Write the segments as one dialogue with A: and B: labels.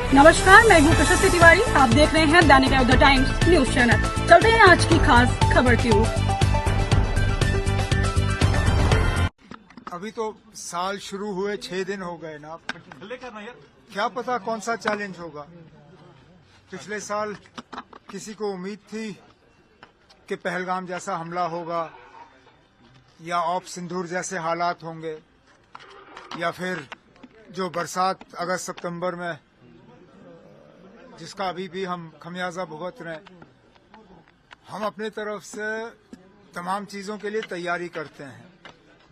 A: नमस्कार, मैं हूँ प्रशस्ति तिवारी। आप देख रहे हैं दैनिक द टाइम्स न्यूज चैनल। चलते हैं आज की खास खबर की ओर।
B: अभी तो साल शुरू हुए 6 दिन हो गए ना, क्या पता कौन सा चैलेंज होगा। पिछले साल किसी को उम्मीद थी कि पहलगाम जैसा हमला होगा या ऑप सिंदूर जैसे हालात होंगे या फिर जो बरसात अगस्त सितंबर में जिसका अभी भी हम खमियाजा भुगत रहे हैं। हम अपने तरफ से तमाम चीजों के लिए तैयारी करते हैं।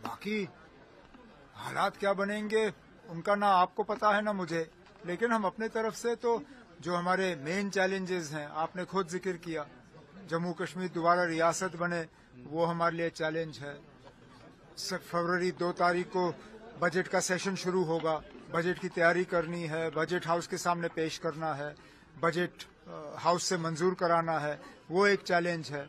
B: बाकी हालात क्या बनेंगे उनका ना आपको पता है ना मुझे, लेकिन हम अपने तरफ से तो जो हमारे मेन चैलेंजेस हैं आपने खुद जिक्र किया, जम्मू कश्मीर दोबारा रियासत बने वो हमारे लिए चैलेंज है। फरवरी 2 तारीख को बजट का सेशन शुरू होगा, बजट की तैयारी करनी है, बजट हाउस के सामने पेश करना है, बजट हाउस से मंजूर कराना है, वो एक चैलेंज है।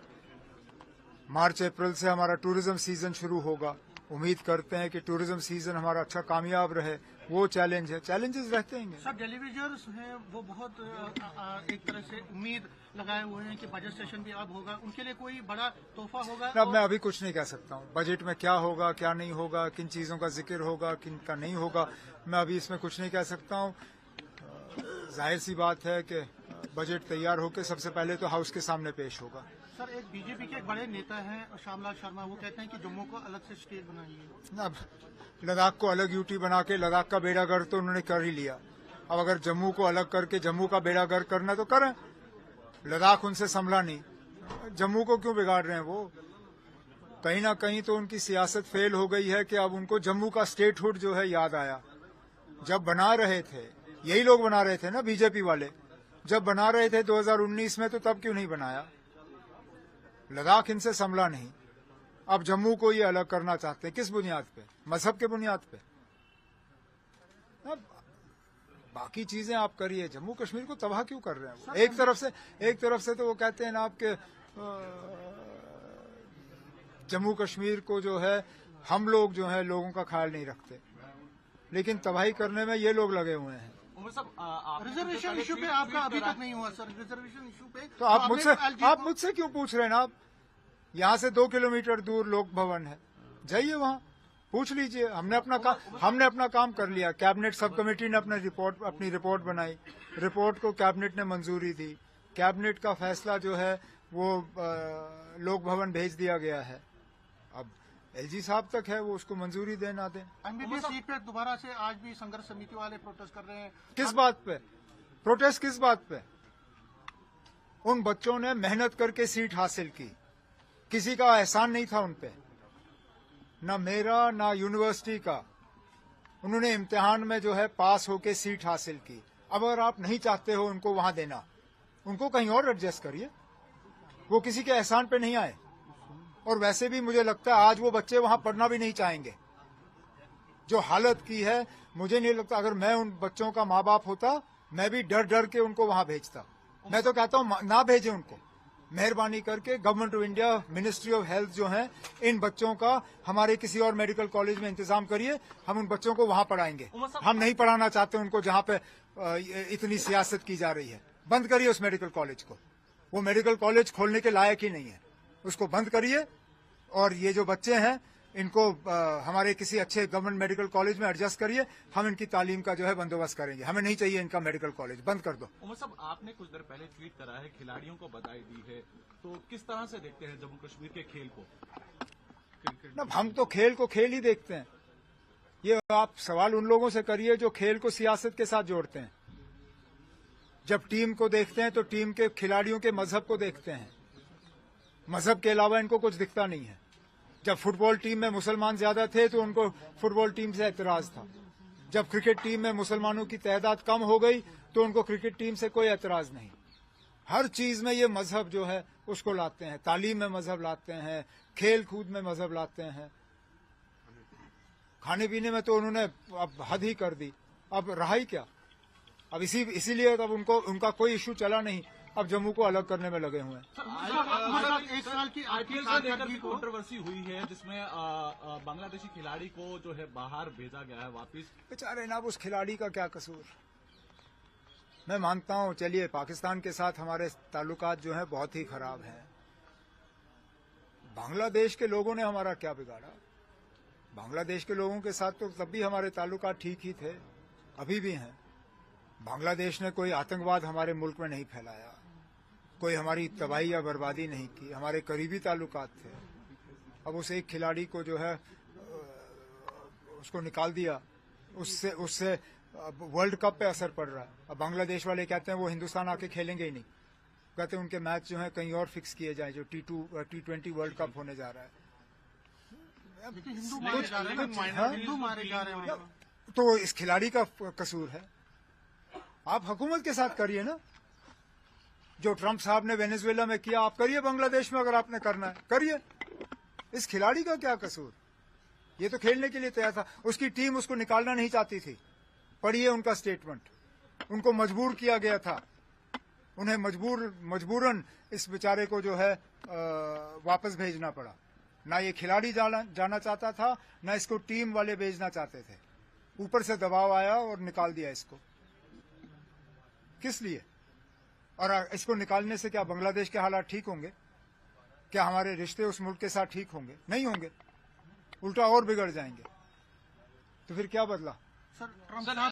B: मार्च अप्रैल से हमारा टूरिज्म सीजन शुरू होगा, उम्मीद करते हैं कि टूरिज्म सीजन हमारा अच्छा कामयाब रहे, वो चैलेंज है। चैलेंजेस रहते हैं
C: सर। टेलीविजन हैं वो बहुत एक तरह से उम्मीद लगाए हुए हैं कि बजट सेशन भी अब होगा, उनके लिए कोई बड़ा तोहफा होगा।
B: अब मैं अभी कुछ नहीं कह सकता हूँ बजट में क्या होगा क्या नहीं होगा, किन चीजों का जिक्र होगा किन का नहीं होगा, मैं अभी इसमें कुछ नहीं कह सकता हूँ। जाहिर सी बात है कि बजट तैयार होकर सबसे पहले तो हाउस के सामने पेश होगा।
C: सर, एक बीजेपी के एक बड़े नेता हैं श्यामलाल शर्मा, वो कहते हैं कि जम्मू को अलग से स्टेट बनाइए।
B: अब लद्दाख को अलग यूटी बना के लद्दाख का बेड़ा गर्क तो उन्होंने कर ही लिया। अब अगर जम्मू को अलग करके जम्मू का बेड़ा गर्क करना तो करें, लद्दाख उनसे संभला नहीं, जम्मू को क्यों बिगाड़ रहे हैं वो। कहीं ना कहीं तो उनकी सियासत फेल हो गई है कि अब उनको जम्मू का स्टेटहुड जो है याद आया। जब बना रहे थे यही लोग बना रहे थे ना, बीजेपी वाले जब बना रहे थे 2019 में, तो तब क्यों नहीं बनाया। लद्दाख इनसे संभला नहीं, अब जम्मू को ये अलग करना चाहते हैं। किस बुनियाद पे? मजहब के बुनियाद पे। अब बाकी चीजें आप करिए, जम्मू कश्मीर को तबाह क्यों कर रहे हैं वो? एक तरफ से तो वो कहते हैं ना आपके जम्मू कश्मीर को जो है हम लोग जो है लोगों का ख्याल नहीं रखते, लेकिन तबाही करने में ये लोग लगे हुए हैं।
C: रिजर्वेशन इशू पे आपका अभी तक नहीं हुआ सर। रिजर्वेशन इशू पे
B: तो आप मुझसे क्यों पूछ रहे हैं ना। आप यहाँ से 2 किलोमीटर दूर लोक भवन है, जाइए वहाँ पूछ लीजिए। हमने अपना काम कर लिया। कैबिनेट सब कमेटी ने अपनी रिपोर्ट बनाई, रिपोर्ट को कैबिनेट ने मंजूरी दी, कैबिनेट का फैसला जो है वो लोक भवन भेज दिया गया है। अब एलजी साहब तक है वो उसको मंजूरी दे ना दे।
C: एमबीबीएस सीट पे दोबारा से आज भी संघर्ष समिति वाले प्रोटेस्ट कर रहे हैं।
B: किस बात पे प्रोटेस्ट? किस बात पे? उन बच्चों ने मेहनत करके सीट हासिल की, किसी का एहसान नहीं था उन पे, ना मेरा ना यूनिवर्सिटी का। उन्होंने इम्तिहान में जो है पास होके सीट हासिल की। अब अगर आप नहीं चाहते हो उनको वहां देना, उनको कहीं और एडजस्ट करिए, वो किसी के एहसान पे नहीं आए। और वैसे भी मुझे लगता है आज वो बच्चे वहां पढ़ना भी नहीं चाहेंगे। जो हालत की है, मुझे नहीं लगता अगर मैं उन बच्चों का माँ बाप होता मैं भी डर डर के उनको वहां भेजता। मैं तो कहता हूं ना भेजें उनको, मेहरबानी करके government of India, ministry of health जो है, इन बच्चों का हमारे किसी और मेडिकल कॉलेज में इंतजाम करिए, हम उन बच्चों को वहां पढ़ाएंगे। हम नहीं पढ़ाना चाहते उनको जहां पे इतनी सियासत की जा रही है। बंद करिए उस मेडिकल कॉलेज को, वो मेडिकल कॉलेज खोलने के लायक ही नहीं है, उसको बंद करिए। और ये जो बच्चे हैं इनको हमारे किसी अच्छे गवर्नमेंट मेडिकल कॉलेज में एडजस्ट करिए, हम इनकी तालीम का जो है बंदोबस्त करेंगे। हमें नहीं चाहिए इनका मेडिकल कॉलेज, बंद कर दो।
D: उमर साहब, आपने कुछ देर पहले ट्वीट करा है, खिलाड़ियों को बधाई दी है, तो किस तरह से देखते हैं जम्मू कश्मीर के खेल को?
B: ना, हम तो खेल को खेल ही देखते हैं। ये आप सवाल उन लोगों से करिए जो खेल को सियासत के साथ जोड़ते हैं। जब टीम को देखते हैं तो टीम के खिलाड़ियों के मजहब को देखते हैं, मजहब के अलावा इनको कुछ दिखता नहीं है। जब फुटबॉल टीम में मुसलमान ज्यादा थे तो उनको फुटबॉल टीम से एतराज था। जब क्रिकेट टीम में मुसलमानों की तादाद कम हो गई तो उनको क्रिकेट टीम से कोई एतराज नहीं। हर चीज में ये मजहब जो है उसको लाते हैं, तालीम में मजहब लाते हैं, खेल कूद में मजहब लाते हैं, खाने पीने में तो उन्होंने अब हद ही कर दी। अब रहा ही क्या? अब इसीलिए अब उनका कोई इश्यू चला नहीं, अब जम्मू को अलग करने में लगे हुए हैं।
C: एक साल की
D: आईपीएल से लेकर भी कंट्रोवर्सी हुई है जिसमें बांग्लादेशी खिलाड़ी को जो है बाहर भेजा गया है वापिस।
B: बेचारे ना, उस खिलाड़ी का क्या कसूर? मैं मानता हूं, चलिए पाकिस्तान के साथ हमारे ताल्लुकात जो हैं बहुत ही खराब हैं। बांग्लादेश के लोगों ने हमारा क्या बिगाड़ा? बांग्लादेश के लोगों के साथ तो तब भी हमारे ताल्लुकात ठीक ही थे, अभी भी हैं। बांग्लादेश ने कोई आतंकवाद हमारे मुल्क में नहीं फैलाया, कोई हमारी तबाही या बर्बादी नहीं की, हमारे करीबी ताल्लुकात थे। अब उस एक खिलाड़ी को जो है उसको निकाल दिया, उससे वर्ल्ड कप पे असर पड़ रहा है। अब बांग्लादेश वाले कहते हैं वो हिंदुस्तान आके खेलेंगे ही नहीं, कहते हैं उनके मैच जो है कहीं और फिक्स किए जाए, जो T20 वर्ल्ड कप होने जा रहा है।
C: हिंदू मारे जा रहे हैं, हिंदू मारे जा रहे हैं।
B: तो इस खिलाड़ी का कसूर है। आप हुकूमत के साथ करिए ना, जो ट्रंप साहब ने वेनेजुएला में किया आप करिए बांग्लादेश में, अगर आपने करना है करिए। इस खिलाड़ी का क्या कसूर? ये तो खेलने के लिए तैयार था, उसकी टीम उसको निकालना नहीं चाहती थी। पढ़िए उनका स्टेटमेंट, उनको मजबूर किया गया था, उन्हें मजबूरन इस बेचारे को जो है वापस भेजना पड़ा। ना ये खिलाड़ी जाना चाहता था, ना इसको टीम वाले भेजना चाहते थे, ऊपर से दबाव आया और निकाल दिया इसको। किस लिए? और इसको निकालने से क्या बांग्लादेश के हालात ठीक होंगे? क्या हमारे रिश्ते उस मुल्क के साथ ठीक होंगे? नहीं होंगे, उल्टा और बिगड़ जाएंगे। तो फिर क्या बदला?
C: Sir Trump